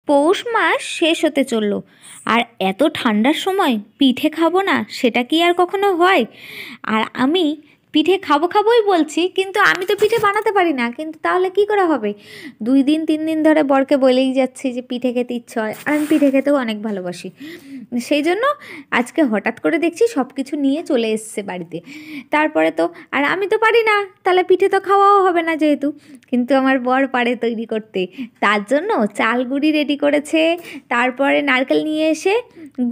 পৌষ মাস শেষ হতে চললো, আর এত ঠান্ডার সময় পিঠে খাবো না সেটা কি আর কখনো হয়? আর আমি পিঠে খাবো খাবোই বলছি, কিন্তু আমি তো পিঠে বানাতে পারি না। কিন্তু তাহলে কি করে হবে? 2 দিন 3 দিন ধরে বরকে বলেই যাচ্ছি যে পিঠে খেতে ইচ্ছে হয়, আর আমি পিঠে খেতেও অনেক ভালোবাসি। সেই জন্য আজকে হঠাৎ করে দেখছি সব কিছু নিয়ে চলে এসছে বাড়িতে। তারপরে তো আর আমি তো পারি না, তাহলে পিঠে তো খাওয়াও হবে না যেহেতু। কিন্তু আমার বর পারে তৈরি করতে। তার জন্য চাল গুঁড়ি রেডি করেছে, তারপরে নারকেল নিয়ে এসে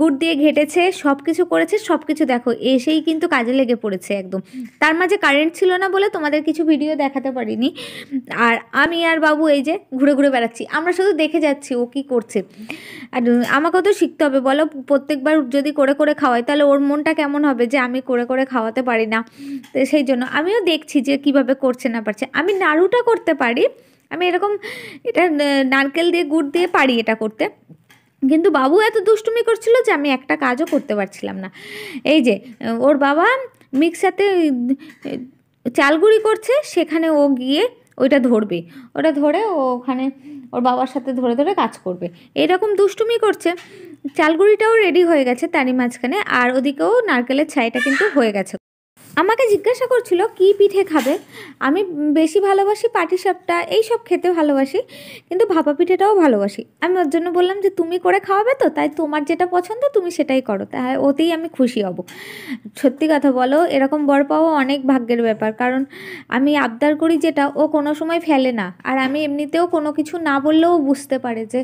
গুড় দিয়ে ঘেটেছে, সব কিছু করেছে। সব কিছু দেখো এসেই কিন্তু কাজে লেগে পড়েছে একদম। তার মাঝে কারেন্ট ছিল না বলে তোমাদের কিছু ভিডিও দেখাতে পারিনি। আর আমি আর বাবু এই যে ঘুরে ঘুরে বেড়াচ্ছি, আমরা শুধু দেখে যাচ্ছি ও কী করছে। আর আমাকেও তো শিখতে হবে বলো, প্রত্যেকবার যদি করে করে খাওয়াই তাহলে ওর মনটা কেমন হবে যে আমি করে করে খাওয়াতে পারি না। তো সেই জন্য আমিও দেখছি যে কিভাবে করছে না পারছে। আমি নাড়ুটা করতে পারি, আমি এরকম এটা নারকেল দিয়ে গুড় দিয়ে পারি এটা করতে। কিন্তু বাবু এত দুষ্টুমি করছিল যে আমি একটা কাজও করতে পারছিলাম না। এই যে ওর বাবা মিক্সারতে চালগুড়ি করছে, সেখানে ও গিয়ে ওইটা ধরবে, ওটা ধরে ও ওখানে ওর বাবার সাথে ধরে ধরে কাজ করবে, এরকম দুষ্টুমি করছে। চালগুড়িটাও রেডি হয়ে গেছে তারই মাঝখানে, আর ওদিকেও নারকেলের ছাইটা কিন্তু হয়ে গেছে। আমাকে জিজ্ঞাসা করছিল কি পিঠে খাবে। আমি বেশি ভালোবাসি পাটিসাপটা, এইসব খেতে ভালোবাসি, কিন্তু ভাপা পিঠেটাও ভালোবাসি। আমি ওর জন্য বললাম যে তুমি করে খাওয়াবে তো, তাই তোমার যেটা পছন্দ তুমি সেটাই করো, তাহলে ওতেই আমি খুশি হব। সত্যি কথা বলো, এরকম বর পাওয়া অনেক ভাগ্যের ব্যাপার। কারণ আমি আবদার করি যেটা, ও কোনো সময় ফেলে না। আর আমি এমনিতেও কোনো কিছু না বললেও বুঝতে পারে যে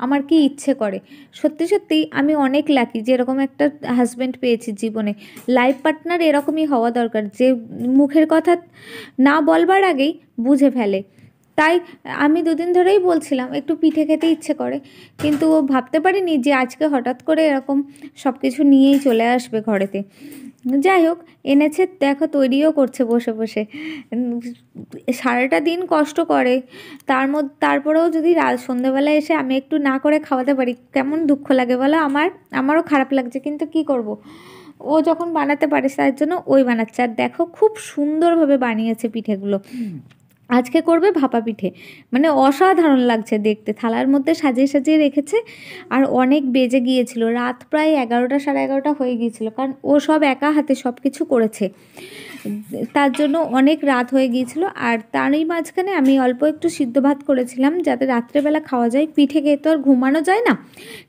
আমার কি ইচ্ছে করে। সত্যি সত্যি আমি অনেক লাকি যে এরকম একটা হাজব্যান্ড পেয়েছি জীবনে। লাইফ পার্টনার এরকমই হওয়া দরকার, যে মুখের কথা না বলবার আগেই বুঝে ফেলে। তাই আমি 2 দিন ধরেই বলছিলাম একটু পিঠে খেতে ইচ্ছে করে, কিন্তু ও ভাবতে পারিনি যে আজকে হঠাৎ করে এরকম সব কিছু নিয়েই চলে আসবে ঘরেতে। যাই হোক, এনেছে, দেখো তৈরিও করছে বসে বসে। সারাটা দিন কষ্ট করে, তারপরেও যদি রাত সন্ধ্যেবেলায় এসে আমি একটু না করে খাওয়াতে পারি, কেমন দুঃখ লাগে বলো। আমারও খারাপ লাগছে, কিন্তু কি করব, ও যখন বানাতে পারে তার জন্য ওই বানাচ্ছে। আর দেখো খুব সুন্দরভাবে বানিয়েছে পিঠেগুলো। আজকে করবে ভাপা পিঠে, মানে অসাধারণ লাগছে দেখতে। থালার মধ্যে সাজিয়ে সাজিয়ে রেখেছে। আর অনেক বেজে গিয়েছিল, রাত প্রায় 11টা 11:30 হয়ে গিয়েছিল, কারণ ও সব একা হাতে সব কিছু করেছে। তার জন্য অনেক রাত হয়ে গিয়েছিল। আর তারই মাঝখানে আমি অল্প একটু সিদ্ধ ভাত করেছিলাম যাতে রাত্রেবেলা খাওয়া যায়, পিঠে খেয়ে তো আর ঘুমানো যায় না।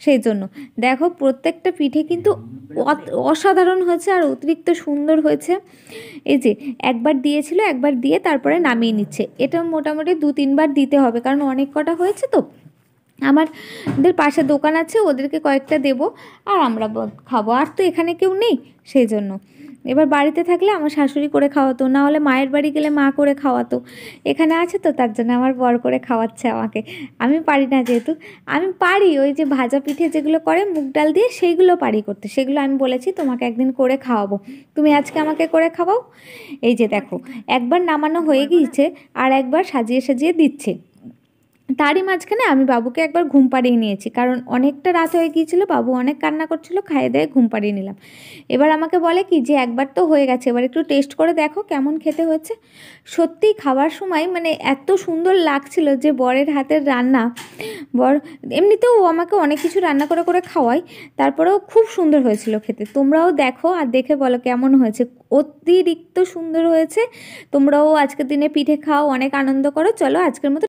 সেই জন্য দেখো প্রত্যেকটা পিঠে কিন্তু অসাধারণ হয়েছে আর অতিরিক্ত সুন্দর হয়েছে। এই যে একবার দিয়েছিল, একবার দিয়ে তারপরে নামিয়ে নিচ্ছে। এটা মোটামুটি 2-3 বার দিতে হবে, কারণ অনেক কটা হয়েছে তো। আমাদের পাশে দোকান আছে, ওদেরকে কয়েকটা দেবো, আর আমরা খাবো। আর তো এখানে কেউ নেই, সেই জন্য। এবার বাড়িতে থাকলে আমার শাশুড়ি করে খাওয়াতো, না হলে মায়ের বাড়ি গেলে মা করে খাওয়াতো। এখানে আছে তো তার জন্য আমার বর করে খাওয়াচ্ছে আমাকে। আমি পারি না যেহেতু। আমি পারি ওই যে ভাজা পিঠে যেগুলো করে মুগ ডাল দিয়ে, সেইগুলো পারি করতে। সেগুলো আমি বলেছি তোমাকে একদিন করে খাওয়াবো, তুমি আজকে আমাকে করে খাওয়াও। এই যে দেখো একবার নামানো হয়ে গিয়েছে, আর একবার সাজিয়ে সাজিয়ে দিচ্ছে। তারই মাঝখানে আমি বাবুকে একবার ঘুম পাড়িয়ে নিয়েছি, কারণ অনেকটা রাত হয়ে গিয়েছিল, বাবু অনেক কান্না করছিল, খাইয়ে দিয়ে ঘুম পাড়িয়ে নিলাম। এবার আমাকে বলে কি যে একবার তো হয়ে গেছে, এবার একটু টেস্ট করে দেখো কেমন খেতে হয়েছে। সত্যি খাবার সময় মানে এত সুন্দর লাগছিল যে বরের হাতের রান্না। বর এমনিতেও ও আমাকে অনেক কিছু রান্না করে করে খাওয়ায়, তারপরেও খুব সুন্দর হয়েছিল খেতে। তোমরাও দেখো আর দেখে বলো কেমন হয়েছে। অতিরিক্ত সুন্দর হয়েছে। তোমরাও আজকের দিনে পিঠে খাও, অনেক আনন্দ করো। চলো আজকের মতো